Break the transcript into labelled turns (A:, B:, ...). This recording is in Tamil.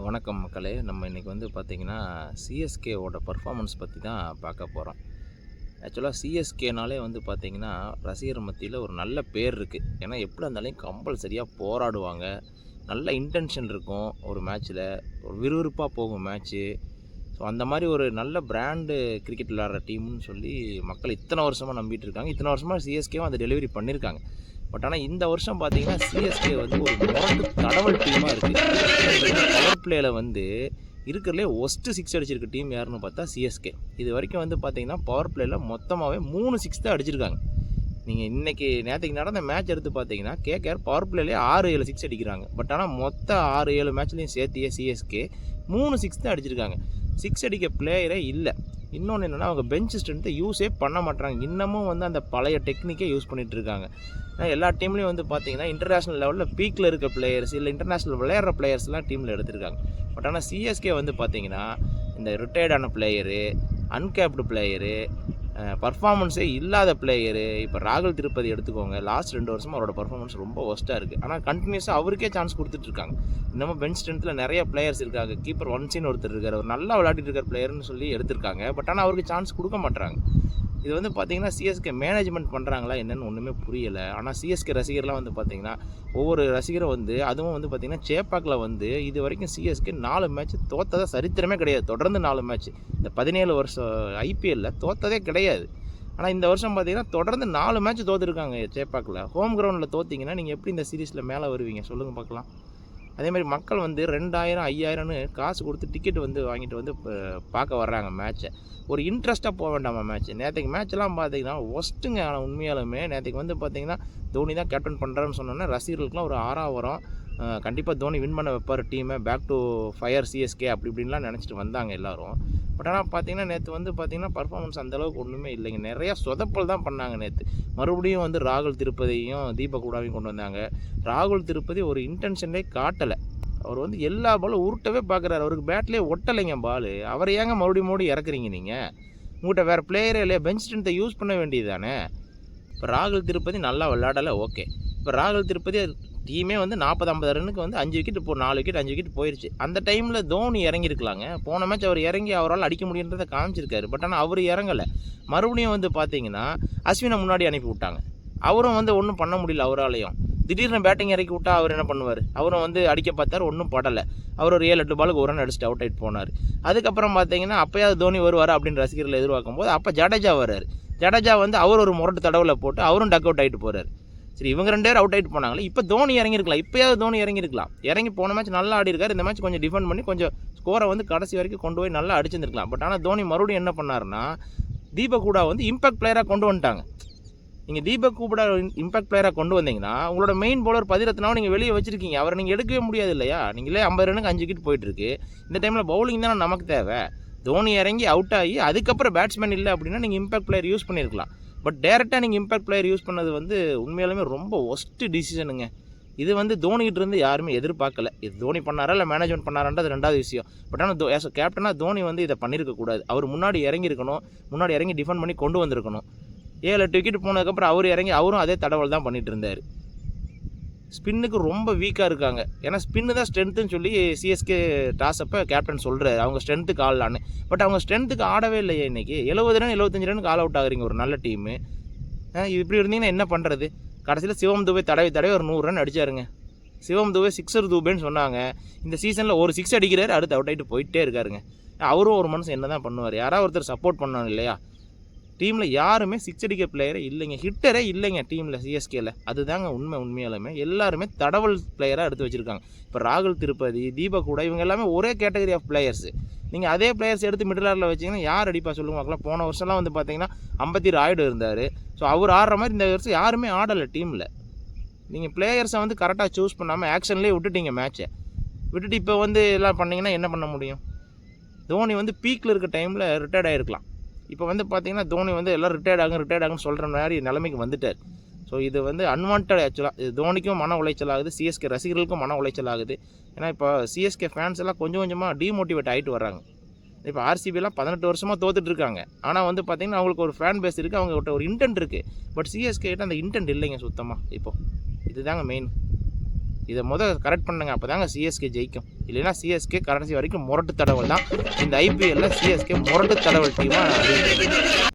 A: வணக்கம் மக்களே. நம்ம இன்றைக்கி வந்து பார்த்திங்கன்னா சிஎஸ்கேவோட பர்ஃபார்மன்ஸ் பற்றி தான் பார்க்க போகிறோம். ஆக்சுவலாக சிஎஸ்கேனாலே வந்து பார்த்திங்கன்னா ரசிகர் மத்தியில் ஒரு நல்ல பேர் இருக்குது. ஏன்னா எப்படி இருந்தாலும் கம்பல்சரியாக போராடுவாங்க, நல்ல இன்டென்ஷன் இருக்கும், ஒரு மேட்ச்சில் ஒரு விறுவிறுப்பாக போகும் மேட்ச்சு. ஸோ அந்த மாதிரி ஒரு நல்ல பிராண்டு கிரிக்கெட் விளையாடுற டீம்னு சொல்லி மக்கள் இத்தனை வருஷமாக நம்பிட்டு இருக்காங்க. இத்தனை வருஷமாக சிஎஸ்கேவும் அதை டெலிவரி பண்ணியிருக்காங்க. பட் ஆனால் இந்த வருஷம் பார்த்தீங்கன்னா சிஎஸ்கே வந்து ஒரு முரட்டு கடவுள் டீமாக இருக்குது. பவர் பிளேயில் வந்து இருக்கிறதுலே ஒஸ்ட்டு 6 அடிச்சிருக்க டீம் யாருன்னு பார்த்தா சிஎஸ்கே. இது வரைக்கும் வந்து பார்த்தீங்கன்னா பவர் பிளேயில் மொத்தமாகவே 3 6 தான் அடிச்சிருக்காங்க. நீங்கள் இன்றைக்கி நேற்றுக்கு நடந்த மேட்ச் எடுத்து பார்த்தீங்கன்னா கேகேஆர் பவர் பிளேலேயே 6-7 6 அடிக்கிறாங்க. பட் ஆனால் மொத்த 6-7 மேட்ச்லேயும் சேர்த்தியே சிஎஸ்கே 3 6 தான் அடிச்சிருக்காங்க. 6 அடிக்க பிளேயரே இல்லை. இன்னொன்று என்னென்னா அவங்க பெஞ்ச் ஸ்ட்ரென்த்தை யூஸே பண்ண மாட்டாங்க. இன்னமும் வந்து அந்த பழைய டெக்னிக்கே யூஸ் பண்ணிகிட்டு இருக்காங்க. எல்லா டீம்லேயும் வந்து பார்த்தீங்கன்னா இன்டர்நேஷ்னல் லெவலில் பீக்கில் இருக்க பிளேயர்ஸ் இல்லை இன்டர்நேஷ்னல் விளையாடுற பிளேயர்ஸ்லாம் டீமில் எடுத்திருக்காங்க. பட் ஆனால் சிஎஸ்கே வந்து பார்த்தீங்கன்னா இந்த ரிட்டையர்டான பிளேயரு, அன்கேப்டு பிளேயரு, பர்ஃபார்மன்ஸே இல்லாத பிளேயரு. இப்போ ராகுல் திருப்பதி எடுத்துக்கோங்க, லாஸ்ட் 2 வருஷமாக அவரோட பர்ஃபார்மன்ஸ் ரொம்ப ஒஸ்ட்டாக இருக்குது. ஆனால் கண்டினியூஸாக அவருக்கே சான்ஸ் கொடுத்துட்ருக்காங்க. இன்னமும் பெஞ்ச் ஸ்ட்ரென்த்தில் நிறைய பிளேயர்ஸ் இருக்காங்க. கீப்பர் ஒன்சின்னு ஒருத்தர் இருக்கார், அவர் நல்லா விளையாடிட்டு இருக்கார் பிளேயர்னு சொல்லி எடுத்திருக்காங்க. பட் ஆனால் அவருக்கு சான்ஸ் கொடுக்க மாட்டுறாங்க. இது வந்து பார்த்திங்கன்னா சிஎஸ்கே மேனேஜ்மெண்ட் பண்ணுறாங்களா என்னென்னு ஒன்றுமே புரியலை. ஆனால் சிஎஸ்கே ரசிகர்லாம் வந்து பார்த்திங்கன்னா ஒவ்வொரு ரசிகரும் வந்து அதுவும் வந்து பார்த்திங்கன்னா சேப்பாக்கில் வந்து இது வரைக்கும் சிஎஸ்கே 4 மேட்ச் தோற்றதா சரித்திரமே கிடையாது. தொடர்ந்து 4 மேட்ச் இந்த 17 வருஷம் ஐபிஎல்லில் தோற்றதே கிடையாது. ஆனால் இந்த வருஷம் பார்த்திங்கன்னா தொடர்ந்து 4 மேட்ச் தோற்றுருக்காங்க சேப்பாக்கில். ஹோம் கிரவுண்டில் தோற்றிங்கன்னா நீங்கள் எப்படி இந்த சீரீஸில் மேலே வருவீங்க சொல்லுங்கள் பார்க்கலாம். அதே மாதிரி மக்கள் வந்து 2000 5000ன்னு காசு கொடுத்து டிக்கெட் வந்து வாங்கிட்டு வந்து பார்க்க வர்றாங்க மேட்ச்சை. ஒரு இன்ட்ரெஸ்ட்டாக போக வேண்டாமா மேட்ச்? நேற்றுக்கு மேட்ச்லாம் பார்த்தீங்கன்னா ஒஸ்ட்டுங்க. ஆனால் உண்மையாலுமே நேற்றுக்கு வந்து பார்த்தீங்கன்னா தோனி தான் கேப்டன் பண்ணுறாருன்னு சொன்னோன்னா ரசிகர்களுக்குலாம் ஒரு ஆறாவரம். கண்டிப்பாக தோனி வின் பண்ண வைப்பார் டீமை, பேக் டு ஃபயர் சிஎஸ்கே அப்படி இப்படின்லாம் நினச்சிட்டு வந்தாங்க எல்லோரும். பட் ஆனால் பார்த்தீங்கன்னா நேற்று வந்து பார்த்திங்கன்னா பர்ஃபார்மன்ஸ் அந்தளவுக்கு ஒன்றுமே இல்லைங்க. நிறையா சொதப்பல் தான் பண்ணாங்க நேற்று. மறுபடியும் வந்து ராகுல் திருப்பதியும் தீபக் கூடாவையும் கொண்டு வந்தாங்க. ராகுல் திருப்பதி ஒரு இன்டென்ஷனே காட்டலை. அவர் வந்து எல்லா பாலும் உருட்டவே பார்க்குறாரு. அவருக்கு பேட்லேயே ஒட்டலைங்க பால். அவரை ஏங்க மறுபடியும் இறக்குறீங்க நீங்கள்? உங்கள்கிட்ட வேறு பிளேயரே இல்லையா? பெஞ்ச் ஸ்ட்ரென்த்தை யூஸ் பண்ண வேண்டியது தானே. இப்போ ராகுல் திருப்பதி நல்லா விளையாடலை, ஓகே. இப்போ ராகுல் திருப்பதி டீமே வந்து 40-50 ரன்னுக்கு வந்து 5 விக்கெட் 4 விக்கெட் 5 விக்கெட் போயிடுச்சு. அந்த டைமில் தோனி இறங்கியிருக்கலாங்க. போன மேட்ச் அவர் இறங்கி அவரால் அடிக்க முடியுன்றதை காமிச்சிருக்காரு. பட் ஆனால் அவர் இறங்கலை. மறுபடியும் வந்து பார்த்தீங்கன்னா அஸ்வினை முன்னாடி அனுப்பி விட்டாங்க. அவரும் வந்து ஒன்றும் பண்ண முடியல அவராலையும். திடீர்னு பேட்டிங் இறக்கி விட்டா அவர் என்ன பண்ணுவார்? அவரும் வந்து அடிக்க பார்த்தார், ஒன்றும் படலை. அவர் ஒரு 7-8 பாலுக்கு 1 ரன் அடிச்சுட்டு அவுட் ஆகிட்டு போனார். அதுக்கப்புறம் பார்த்தீங்கன்னா அப்போயாவது தோனி வருவார் அப்படின்னு ரசிகர்கள் எதிர்பார்க்கும் போது அப்போ ஜடேஜா வர்றாரு. ஜடேஜா வந்து அவர் ஒரு முரட்டு தடவில் போட்டு அவரும் டக் அவுட் ஆகிட்டு போகிறார். சரி, இவங்க 2 பேர் அவுட் ஆகிட்டு போனாங்களே. இப்போ தோனி இறங்கியிருக்கலாம். இப்போயாவது தோனி இறங்கியிருக்கலாம். இறங்கி போன மேட்ச் நல்லா ஆடி இருக்கார். இந்த மேட்ச் கொஞ்சம் டிஃபெண்ட் பண்ணி கொஞ்சம் ஸ்கோரை வந்து கடைசி வரைக்கும் கொண்டு போய் நல்லா அடிச்சிருந்துருக்கலாம். பட் ஆனால் தோனி மறுபடியும் என்ன பண்ணாருன்னா தீபக் கூடா வந்து இம்பாக்ட் பிளேயராக கொண்டு வந்துட்டாங்க. நீங்கள் தீபக் கூட இம்பாக்ட் பிளேயராக கொண்டு வந்தீங்கன்னா உங்களோட மெயின் பவுலர் பதிரத்னாவும் நீங்கள் வெளியே வச்சிருக்கீங்க. அவரை நீங்கள் எடுக்கவே முடியாது இல்லையா? நீங்களே 50 ரன்னுக்கு 5 விக்கெட் போயிட்டுருக்கு. இந்த டைமில் பவுலிங் தானே நமக்கு தேவை. தோனி இறங்கி அவுட் ஆகி அதுக்கப்புறம் பேட்ஸ்மேன் இல்லை அப்படின்னா நீங்கள் இம்பாக்ட் பிளேயர் யூஸ் பண்ணியிருக்கலாம். பட் டேரெக்டாக நீங்கள் இம்பாக்ட் பிளேயர் யூஸ் பண்ணது வந்து உண்மையாலுமே ரொம்ப ஒஸ்ட்டு டிசிஷனுங்க. இது வந்து தோனிகிட்ட இருந்து யாருமே எதிர்பார்க்கல. இது தோனி பண்ணாரா இல்லை மேனேஜ்மெண்ட் பண்ணாரான்றது 2வது விஷயம். பட் ஆனால் ஆஸ் அ கேப்டனாக தோனி வந்து இதை பண்ணியிருக்கக்கூடாது. அவர் முன்னாடி இறங்கியிருக்கணும். முன்னாடி இறங்கி டிஃபெண்ட் பண்ணி கொண்டு வந்திருக்கணும். 7-8 விக்கெட் போனதுக்கப்புறம் அவர் இறங்கி அவரும் அதே தடவல் தான் பண்ணிட்டு இருந்தார். ஸ்பின்னுக்கு ரொம்ப வீக்காக இருக்காங்க. ஏன்னா ஸ்பின்னு தான் ஸ்ட்ரென்த்துன்னு சொல்லி சிஎஸ்கே டாஸ் அப்போ கேப்டன் சொல்கிறாரு அவங்க ஸ்ட்ரென்த்துக்கு ஆடலான்னு. பட் அவங்க ஸ்ட்ரென்த்துக்கு ஆடவே இல்லையே. இன்றைக்கி 70 ரன் 75 ரனுக்கு ஆல் அவுட் ஆகுறீங்க ஒரு நல்ல டீமு. இப்படி இருந்தீங்கன்னா என்ன பண்ணுறது? கடைசியில் சிவம் துபே தடவி ஒரு 100 ரன் அடித்தாருங்க. சிவம் துபே சிக்ஸர் துபேன்னு சொன்னாங்க. இந்த சீசனில் ஒரு 6 அடிக்கிறாரு, அடுத்து அவுட் ஆகிட்டு போயிட்டே இருக்காருங்க. அவரும் ஒரு மனுஷன் என்ன தான் பண்ணுவார்? யாராவது ஒருத்தர் சப்போர்ட் பண்ணணும் இல்லையா? டீமில் யாருமே 6 அடிக்க பிளேயரே இல்லைங்க, ஹிட்டரே இல்லைங்க டீமில் சிஎஸ்கேல. அதுதாங்க உண்மையாலுமே எல்லாருமே தடவல் பிளேயராக எடுத்து வச்சுருக்காங்க. இப்போ ராகுல் திருப்பதி, தீபக் கூட இவங்க எல்லாமே ஒரே கேட்டகரி ஆஃப் பிளேயர்ஸு. நீங்கள் அதே பிளேயர்ஸ் எடுத்து மிடில் ஆர்டரில் வச்சிங்கன்னா யார் அடிப்பா சொல்லுங்க பார்க்கலாம். போன வருஷம்லாம் வந்து பார்த்தீங்கன்னா அம்பத்தி ராய்டு இருந்தார். ஸோ அவர் ஆடுற மாதிரி இந்த வருஷம் யாருமே ஆடலை டீமில். நீங்கள் பிளேயர்ஸை வந்து கரெக்டாக சூஸ் பண்ணாமல் ஆக்ஷன்லேயே விட்டுட்டீங்க மேட்ச்சை. விட்டுட்டு இப்போ வந்து எல்லாம் பண்ணிங்கன்னா என்ன பண்ண முடியும்? தோனி வந்து பீக்கில் இருக்க டைமில் ரிட்டையர்ட் ஆகிருக்கலாம். இப்போ வந்து பார்த்திங்கன்னா தோனி வந்து எல்லாம் ரிட்டையர்ட் ஆகுன்னு சொல்கிற மாதிரி நிலைமைக்கு வந்துட்டார். ஸோ இது வந்து அன்வான்ட். ஆக்சுவலாக இது தோனிக்கும் மன உளைச்சல் ஆகுது, சிஎஸ்கே ரசிகர்களுக்கும் மன உளைச்சல் ஆகுது. ஏன்னா இப்போ சிஎஸ்கே ஃபேன்ஸ் எல்லாம் கொஞ்சம் கொஞ்சமாக டிமோட்டிவேட் ஆகிட்டு வர்றாங்க. இப்போ ஆர்சிபிலாம் 18 வருஷமாக தோத்துட்டு இருக்காங்க. ஆனால் வந்து பார்த்திங்கன்னா அவங்களுக்கு ஒரு ஃபேன் பேஸ் இருக்குது, அவங்ககிட்ட ஒரு இன்டென்ட் இருக்குது. பட் சிஎஸ்கே கிட்ட அந்த இன்டென்ட் இல்லைங்க சுத்தமாக. இப்போது இதுதாங்க மெயின். இதை கரெக்ட் பண்ணுங்க. அப்போ தாங்க சிஎஸ்கே ஜெயிக்கும். இல்லைன்னா சிஎஸ்கே கடைசி வரைக்கும் முரட்டு தடவல் தான். இந்த ஐபிஎல்லில் சிஎஸ்கே முரட்டு தடவல் டீமாக